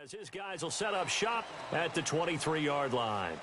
As his guys will set up shop at the 23-yard line.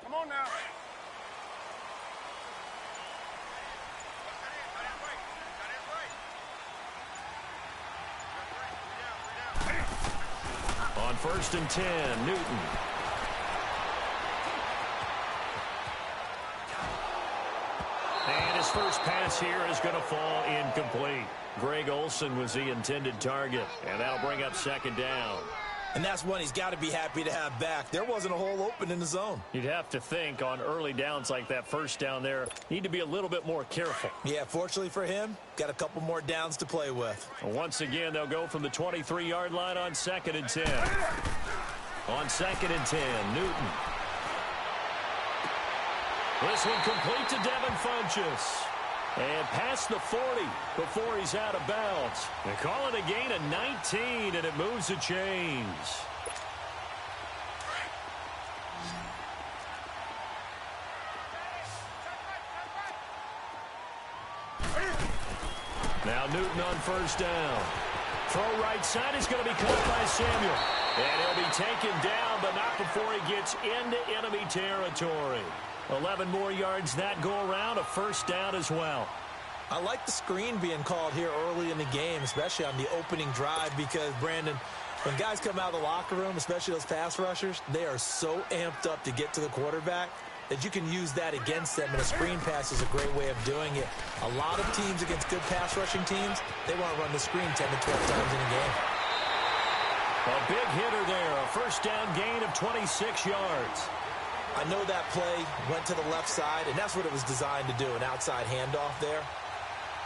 Come on now. On 1st and 10, Newton. And his first pass here is going to fall incomplete. Greg Olsen was the intended target, and that'll bring up 2nd down. And that's one he's got to be happy to have back. There wasn't a hole open in the zone. You'd have to think on early downs like that first down there, need to be a little bit more careful. Yeah, fortunately for him, got a couple more downs to play with. Once again, they'll go from the 23-yard line on 2nd and 10. On 2nd and 10, Newton. This one complete to Devin Funchess. And past the 40 before he's out of bounds. They call it a gain of 19, and it moves the chains. Now Newton on 1st down. Throw right side is going to be caught by Samuel. And he'll be taken down, but not before he gets into enemy territory. 11 more yards that go around, a 1st down as well. I like the screen being called here early in the game, especially on the opening drive, because, Brandon, when guys come out of the locker room, especially those pass rushers, they are so amped up to get to the quarterback that you can use that against them, and a screen pass is a great way of doing it. A lot of teams against good pass rushing teams, they want to run the screen 10 to 12 times in a game. A big hitter there, a 1st down gain of 26 yards. I know that play went to the left side, and that's what it was designed to do, an outside handoff there.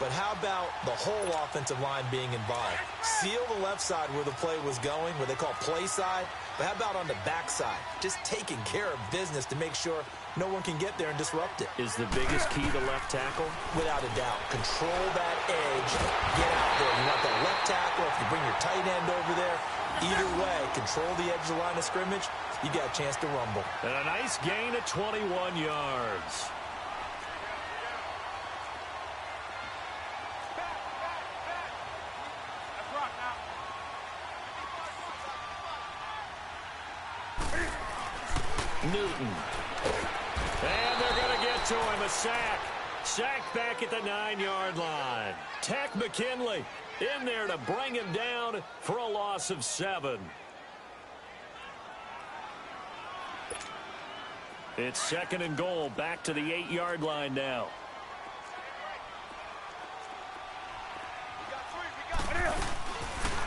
But how about the whole offensive line being involved? Seal the left side where the play was going, what they call play side. But how about on the back side? Just taking care of business to make sure no one can get there and disrupt it. Is the biggest key the left tackle? Without a doubt. Control that edge. Get out there. You want that left tackle. If you bring your tight end over there, either way, control the edge of the line of scrimmage. You got a chance to rumble. And a nice gain of 21 yards. Newton. And they're going to get to him, a sack. Sacked back at the 9-yard line. Takk McKinley in there to bring him down for a loss of 7. It's 2nd and goal, back to the 8-yard line now.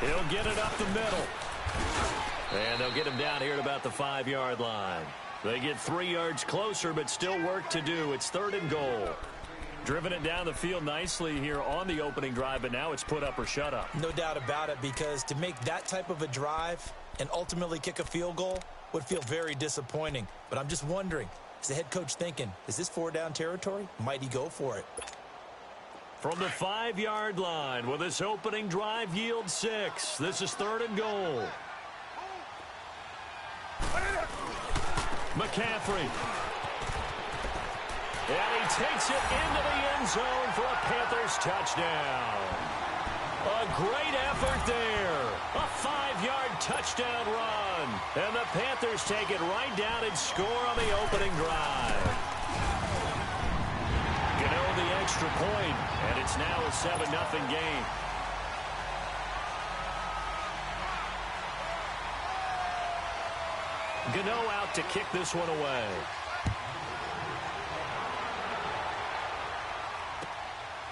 He'll get it up the middle. And they'll get him down here at about the 5-yard line. They get 3 yards closer, but still work to do. It's 3rd and goal. Driven it down the field nicely here on the opening drive, but now it's put up or shut up. No doubt about it, because to make that type of a drive and ultimately kick a field goal would feel very disappointing. But I'm just wondering, is the head coach thinking, is this 4-down territory? Might he go for it? From the 5-yard line, will this opening drive yield 6? This is 3rd and goal. McCaffrey. And he takes it into the end zone for a Panthers touchdown. A great effort there. A 5-yard touchdown run. And the Panthers take it right down and score on the opening drive. Gano the extra point, and it's now a 7-0 game. Gano out to kick this one away.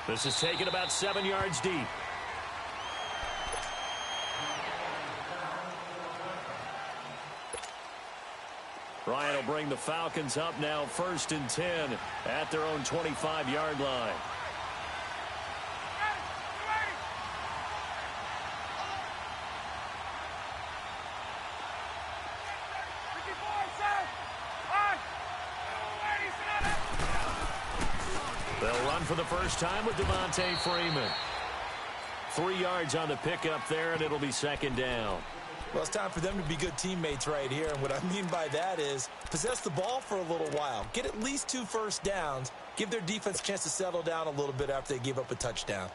This is taken about 7 yards deep. Ryan will bring bring the Falcons up now 1st and 10 at their own 25-yard line. They'll run for the first time with Devontae Freeman. 3 yards on the pickup there, and it'll be 2nd down. Well, it's time for them to be good teammates right here. And what I mean by that is possess the ball for a little while. Get at least 2 first downs. Give their defense a chance to settle down a little bit after they give up a touchdown.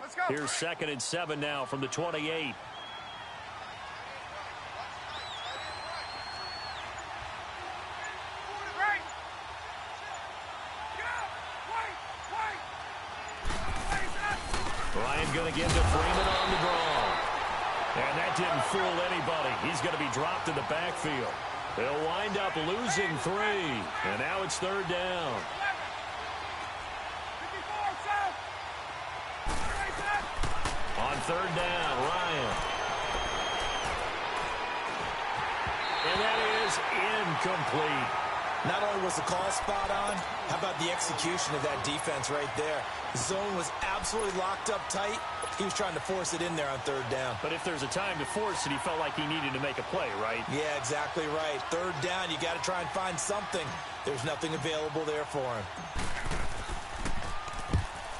Let's go. Here's 2nd and 7 now from the 28. Going to give to Freeman on the draw. And that didn't fool anybody. He's going to be dropped in the backfield. They'll wind up losing 3. And now it's 3rd down. On 3rd down, Ryan. And that is incomplete. Not only was the call spot on, how about the execution of that defense right there? The zone was absolutely locked up tight. He was trying to force it in there on 3rd down. But if there's a time to force it, he felt like he needed to make a play, right? Yeah, exactly right. 3rd down, you got to try and find something. There's nothing available there for him.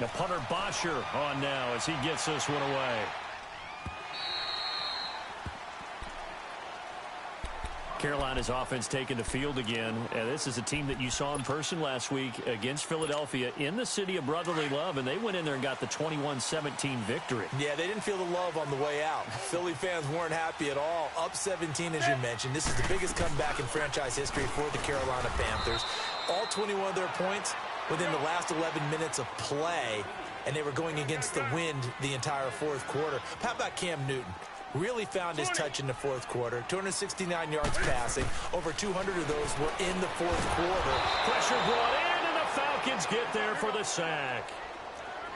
Now punter Bosher on now as he gets this one away. Carolina's offense taking the field again. And this is a team that you saw in person last week against Philadelphia in the city of brotherly love, and they went in there and got the 21-17 victory. Yeah, they didn't feel the love on the way out. Philly fans weren't happy at all. Up 17, as you mentioned. This is the biggest comeback in franchise history for the Carolina Panthers. All 21 of their points within the last 11 minutes of play, and they were going against the wind the entire 4th quarter. How about Cam Newton? Really found his touch in the 4th quarter. 269 yards passing. Over 200 of those were in the 4th quarter. Pressure brought in, and the Falcons get there for the sack.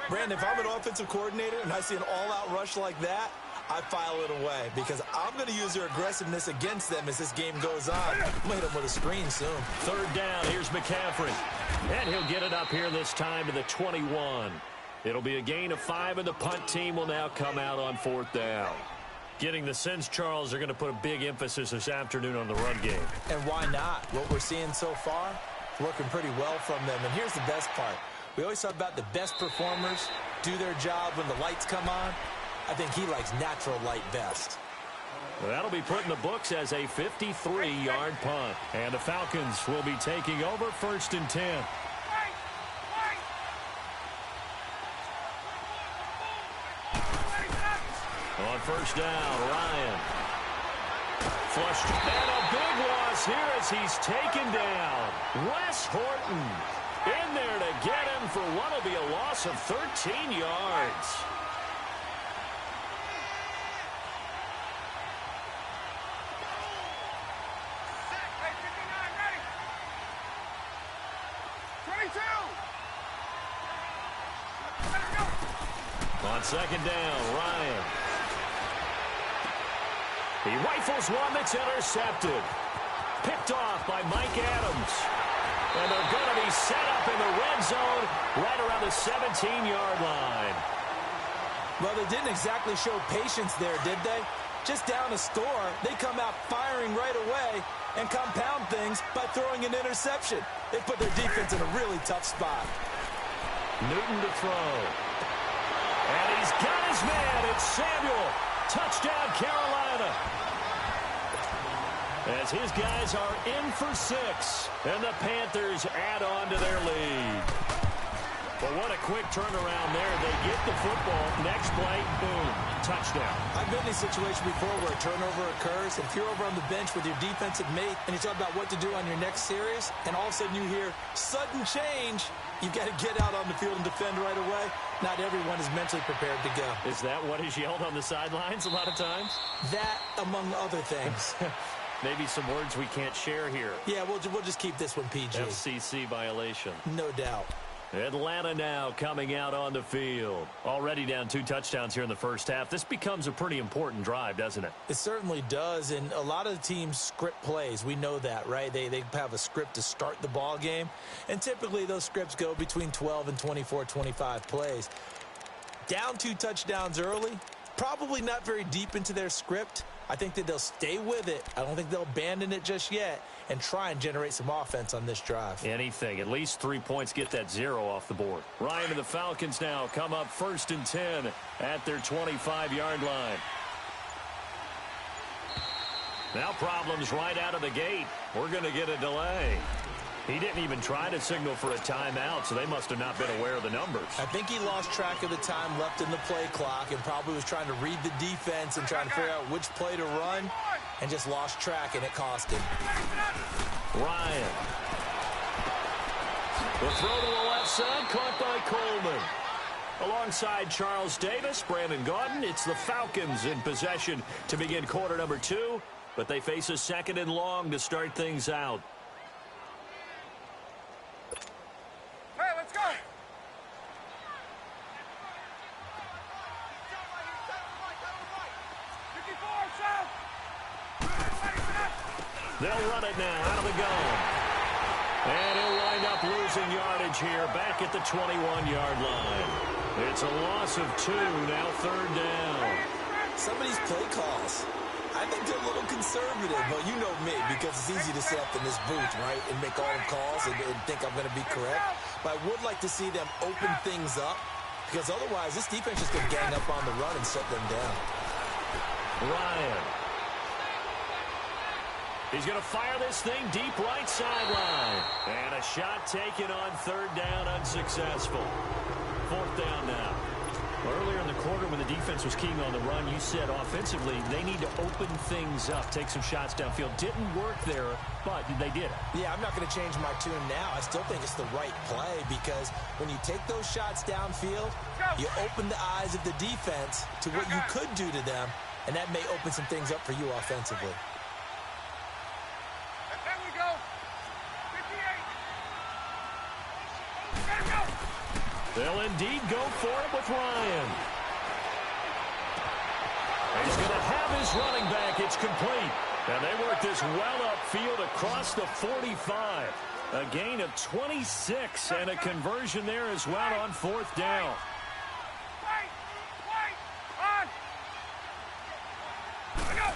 Brandon, if I'm an offensive coordinator and I see an all-out rush like that, I file it away because I'm going to use their aggressiveness against them as this game goes on. I'm going to hit them with a screen soon. 3rd down, here's McCaffrey. And he'll get it up here this time to the 21. It'll be a gain of 5, and the punt team will now come out on 4th down. Getting the sense, Charles, they're going to put a big emphasis this afternoon on the run game. And why not? What we're seeing so far, working pretty well from them. And here's the best part. We always talk about the best performers do their job when the lights come on. I think he likes natural light best. Well, that'll be put in the books as a 53-yard punt. And the Falcons will be taking over 1st and 10. On 1st down, Ryan. Flushed. And a big loss here as he's taken down. Wes Horton in there to get him for what will be a loss of 13 yards. On 2nd down, Ryan. He rifles one that's intercepted. Picked off by Mike Adams. And they're going to be set up in the red zone right around the 17-yard line. Well, they didn't exactly show patience there, did they? Just down a score, they come out firing right away and compound things by throwing an interception. They put their defense in a really tough spot. Newton to throw. And he's got his man. It's Samuel. Touchdown, Carolina. As his guys are in for 6. And the Panthers add on to their lead. But what a quick turnaround there. They get the football. Next play, boom, touchdown. I've been in a situation before where a turnover occurs. And if you're over on the bench with your defensive mate and you talk about what to do on your next series, and all of a sudden you hear sudden change, you've got to get out on the field and defend right away. Not everyone is mentally prepared to go. Is that what is yelled on the sidelines a lot of times? That, among other things. Maybe some words we can't share here. Yeah, we'll just keep this one PG. FCC violation. No doubt. Atlanta now coming out on the field. Already down 2 touchdowns here in the first half. This becomes a pretty important drive, doesn't it? It certainly does, and a lot of the teams script plays. We know that, right? They have a script to start the ball game, and typically those scripts go between 12 and 24, 25 plays. Down 2 touchdowns early, probably not very deep into their script. I think that they'll stay with it. I don't think they'll abandon it just yet and try and generate some offense on this drive. Anything. At least 3 points, get that 0 off the board. Ryan and the Falcons now come up 1st and 10 at their 25-yard line. Now problems right out of the gate. We're going to get a delay. He didn't even try to signal for a timeout, so they must have not been aware of the numbers. I think he lost track of the time left in the play clock and probably was trying to read the defense and trying to figure out which play to run and just lost track, and it cost him. Ryan. The throw to the left side, caught by Coleman. Alongside Charles Davis, Brandon Gaudin, it's the Falcons in possession to begin quarter number 2, but they face a 2nd and long to start things out. Hey, let's go. They'll run it now out of the gun. And he'll wind up losing yardage here back at the 21-yard line. It's a loss of 2, now 3rd down. Some of these play calls, I think they're a little conservative, but you know me, because it's easy to sit up in this booth, right, and make all the calls and think I'm going to be correct. But I would like to see them open things up, because otherwise this defense is going to gang up on the run and shut them down. Ryan. He's going to fire this thing deep right sideline. And a shot taken on 3rd down, unsuccessful. 4th down now. Earlier in the quarter when the defense was keying on the run, you said offensively they need to open things up, take some shots downfield. Didn't work there, but they did it. Yeah, I'm not going to change my tune now. I still think it's the right play because when you take those shots downfield, you open the eyes of the defense to what you could do to them, and that may open some things up for you offensively. There we go. 58. There we go. They'll indeed go for it with Ryan. He's going to have his running back. It's complete. And they work this well upfield across the 45. A gain of 26 and a conversion there as well on 4th down. Wait. On. There we go.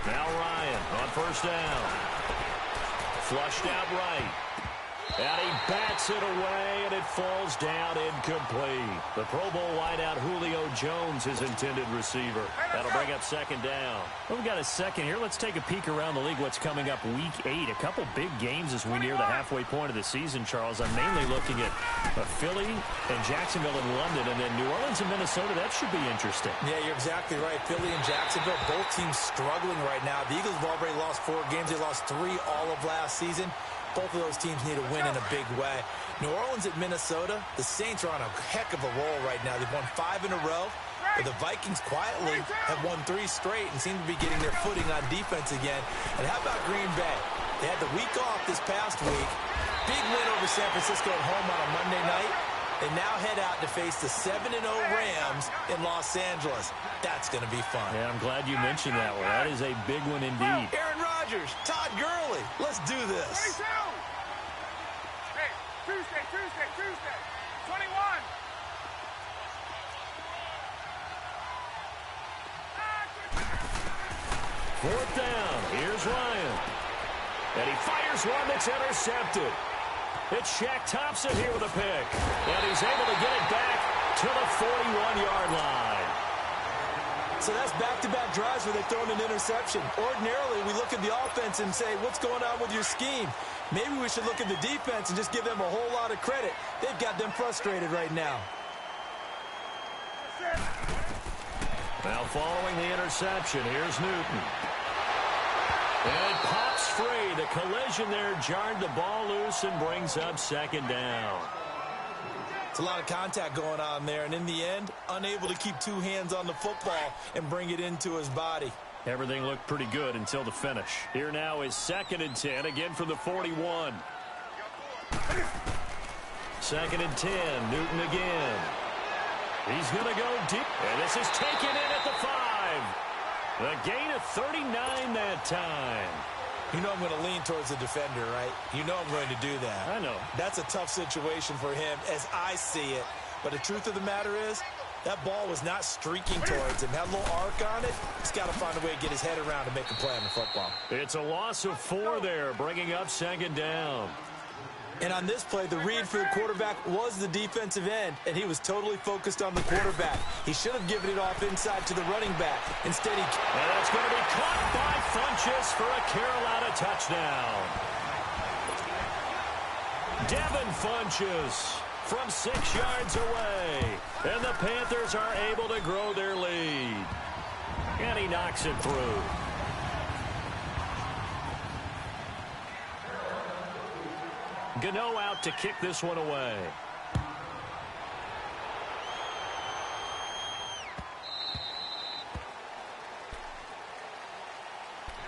Now Ryan on 1st down. Flushed out right. And he bats it away, and it falls down incomplete. The Pro Bowl wideout Julio Jones, his intended receiver. That'll bring up 2nd down. Well, we've got a second here. Let's take a peek around the league. What's coming up week 8? A couple big games as we near the halfway point of the season, Charles. I'm mainly looking at Philly and Jacksonville and London, and then New Orleans and Minnesota. That should be interesting. Yeah, you're exactly right. Philly and Jacksonville, both teams struggling right now. The Eagles have already lost 4 games. They lost 3 all of last season. Both of those teams need a win in a big way. New Orleans at Minnesota, the Saints are on a heck of a roll right now. They've won 5 in a row. But the Vikings quietly have won 3 straight and seem to be getting their footing on defense again. And how about Green Bay? They had the week off this past week. Big win over San Francisco at home on a Monday night. They now head out to face the 7-0 Rams in Los Angeles. That's going to be fun. Yeah, I'm glad you mentioned that one. That is a big one indeed. Aaron Rodgers, Todd Gurley, let's do this. 22. Hey, Tuesday. 21. Fourth down. Here's Ryan. And he fires one that's intercepted. It's Shaq Thompson here with a pick. And he's able to get it back to the 41-yard line. So that's back-to-back drives where they've thrown an interception. Ordinarily, we look at the offense and say, what's going on with your scheme? Maybe we should look at the defense and just give them a whole lot of credit. They've got them frustrated right now. Now following the interception, here's Newton. And it pops free. The collision there jarred the ball loose and brings up 2nd down. It's a lot of contact going on there, and in the end, unable to keep 2 hands on the football and bring it into his body. Everything looked pretty good until the finish. Here now is 2nd and 10, again from the 41. 2nd and 10. Newton again. He's going to go deep. And this is taken in at the 5. The gain of 39 that time. You know I'm going to lean towards the defender, right? You know I'm going to do that. I know. That's a tough situation for him as I see it. But the truth of the matter is, that ball was not streaking towards him. Had a little arc on it. He's got to find a way to get his head around and make a play on the football. It's a loss of 4 there, bringing up 2nd down. And on this play, the read for the quarterback was the defensive end, and he was totally focused on the quarterback. He should have given it off inside to the running back. Instead, he... And it's going to be caught by Funchess for a Carolina touchdown. Devin Funchess from 6 yards away. And the Panthers are able to grow their lead. And he knocks it through. Gano out to kick this one away.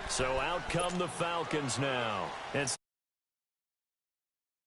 So out come the Falcons now. It's